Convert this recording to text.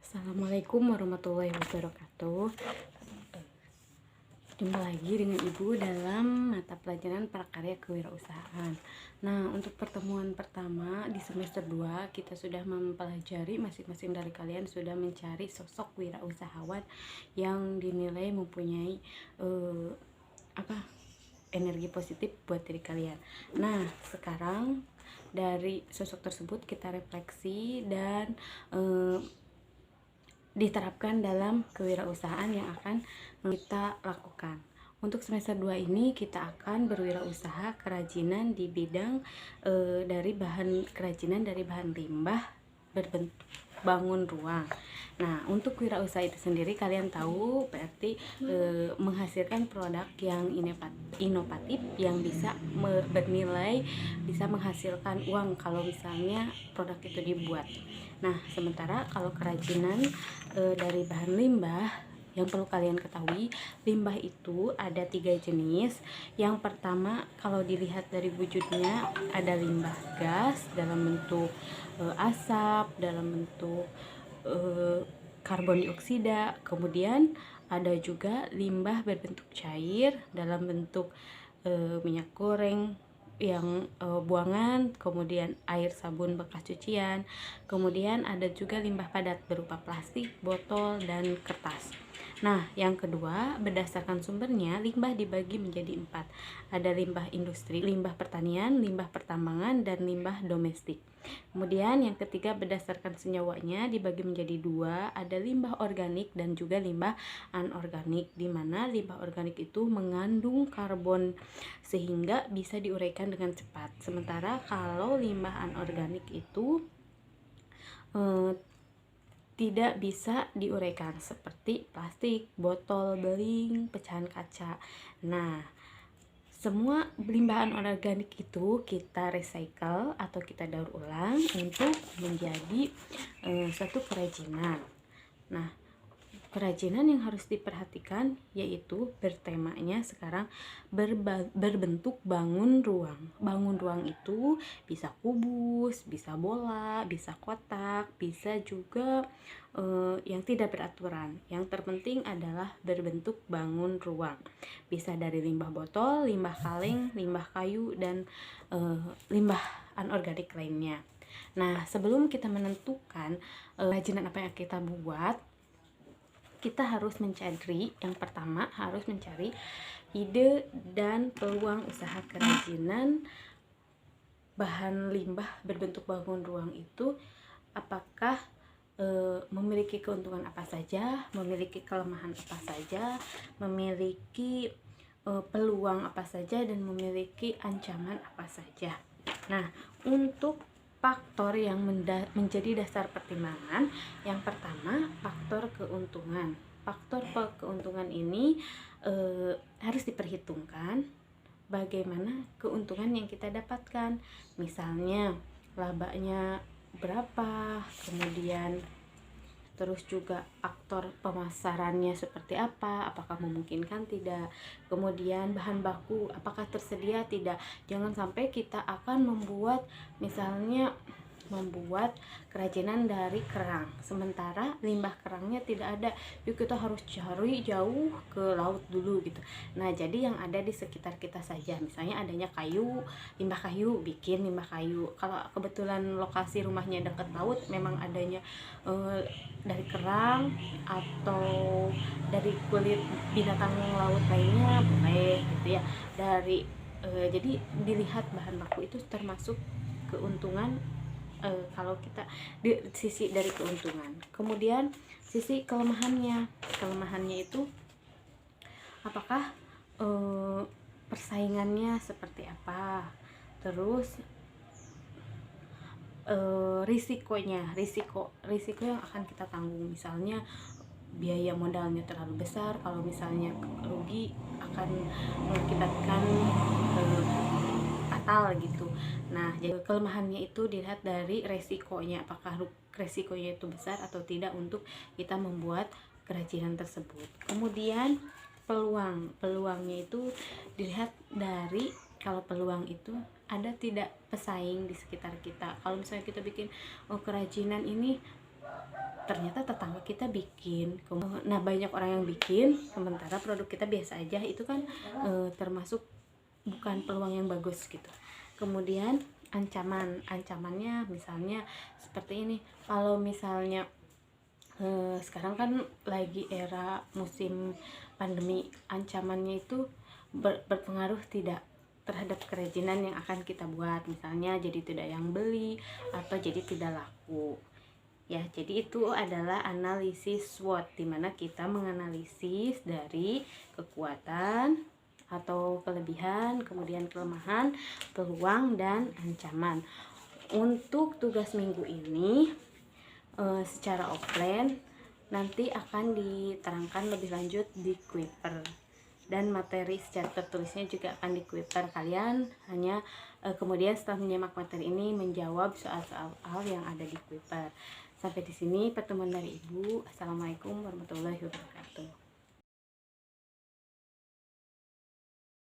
Assalamualaikum warahmatullahi wabarakatuh. Jumpa lagi dengan Ibu dalam mata pelajaran prakarya kewirausahaan. Nah, untuk pertemuan pertama di semester 2 kita sudah mempelajari, masing-masing dari kalian sudah mencari sosok wirausahawan yang dinilai mempunyai energi positif buat diri kalian. Nah, sekarang dari sosok tersebut kita refleksi dan diterapkan dalam kewirausahaan yang akan kita lakukan. Untuk semester 2 ini kita akan berwirausaha kerajinan di bidang dari bahan limbah berbentuk bangun ruang. Nah, untuk wirausaha itu sendiri kalian tahu berarti menghasilkan produk yang inovatif yang bisa bernilai, bisa menghasilkan uang kalau misalnya produk itu dibuat. Nah, sementara kalau kerajinan dari bahan limbah, yang perlu kalian ketahui, limbah itu ada 3 jenis. Yang pertama, kalau dilihat dari wujudnya, ada limbah gas dalam bentuk asap, dalam bentuk karbon dioksida. Kemudian ada juga limbah berbentuk cair dalam bentuk minyak goreng yang buangan, kemudian air sabun bekas cucian, kemudian ada juga limbah padat berupa plastik, botol, dan kertas. Nah, yang kedua, berdasarkan sumbernya, limbah dibagi menjadi 4. Ada limbah industri, limbah pertanian, limbah pertambangan, dan limbah domestik. Kemudian yang ketiga, berdasarkan senyawanya dibagi menjadi 2, ada limbah organik dan juga limbah anorganik, di mana limbah organik itu mengandung karbon sehingga bisa diuraikan dengan cepat. Sementara kalau limbah anorganik itu tidak bisa diuraikan seperti plastik, botol, beling, pecahan kaca. Nah, semua limbah anorganik itu kita recycle atau kita daur ulang untuk menjadi suatu kerajinan. Nah, kerajinan yang harus diperhatikan yaitu bertemanya sekarang berbentuk bangun ruang. Bangun ruang itu bisa kubus, bisa bola, bisa kotak, bisa juga yang tidak beraturan. Yang terpenting adalah berbentuk bangun ruang. Bisa dari limbah botol, limbah kaleng, limbah kayu, dan limbah anorganik lainnya. Nah, sebelum kita menentukan kerajinan apa yang kita buat, kita harus mencari, yang pertama harus mencari ide dan peluang usaha kerajinan bahan limbah berbentuk bangun ruang itu, apakah memiliki keuntungan apa saja, memiliki kelemahan apa saja, memiliki peluang apa saja, dan memiliki ancaman apa saja. Nah, untuk faktor yang menjadi dasar pertimbangan, yang pertama faktor keuntungan. Faktor keuntungan ini harus diperhitungkan bagaimana keuntungan yang kita dapatkan. Misalnya labanya berapa, kemudian terus juga faktor pemasarannya seperti apa, apakah memungkinkan tidak, kemudian bahan baku apakah tersedia tidak. Jangan sampai kita akan membuat kerajinan dari kerang, sementara limbah kerangnya tidak ada, yuk kita harus cari jauh ke laut dulu gitu. Nah, jadi yang ada di sekitar kita saja, misalnya adanya kayu, limbah kayu, bikin limbah kayu. Kalau kebetulan lokasi rumahnya dekat laut, memang adanya dari kerang atau dari kulit binatang laut lainnya boleh gitu ya. Jadi dilihat bahan baku itu termasuk keuntungan kalau kita di sisi dari keuntungan. Kemudian sisi kelemahannya itu apakah persaingannya seperti apa, terus risiko yang akan kita tanggung, misalnya biaya modalnya terlalu besar, kalau misalnya rugi akan mengakibatkan fatal gitu. Nah, jadi kelemahannya itu dilihat dari resikonya, apakah resikonya itu besar atau tidak untuk kita membuat kerajinan tersebut. Kemudian peluangnya itu dilihat dari, kalau peluang itu ada tidak pesaing di sekitar kita. Kalau misalnya kita bikin kerajinan ini ternyata tetangga kita bikin. Nah, banyak orang yang bikin sementara produk kita biasa aja, itu kan termasuk bukan peluang yang bagus gitu. Kemudian ancamannya misalnya seperti ini. Kalau misalnya sekarang kan lagi era musim pandemi, ancamannya itu berpengaruh tidak terhadap kerajinan yang akan kita buat, misalnya jadi tidak yang beli atau jadi tidak laku. Ya, jadi itu adalah analisis SWOT, dimana kita menganalisis dari kekuatan atau kelebihan, kemudian kelemahan, peluang, dan ancaman. Untuk tugas minggu ini secara offline nanti akan diterangkan lebih lanjut di Kuiper, dan materi secara tertulisnya juga akan di Kuiper. Kalian hanya kemudian setelah menyimak materi ini menjawab soal-soal yang ada di Kuiper. Sampai di sini pertemuan dari Ibu. Assalamualaikum warahmatullahi wabarakatuh.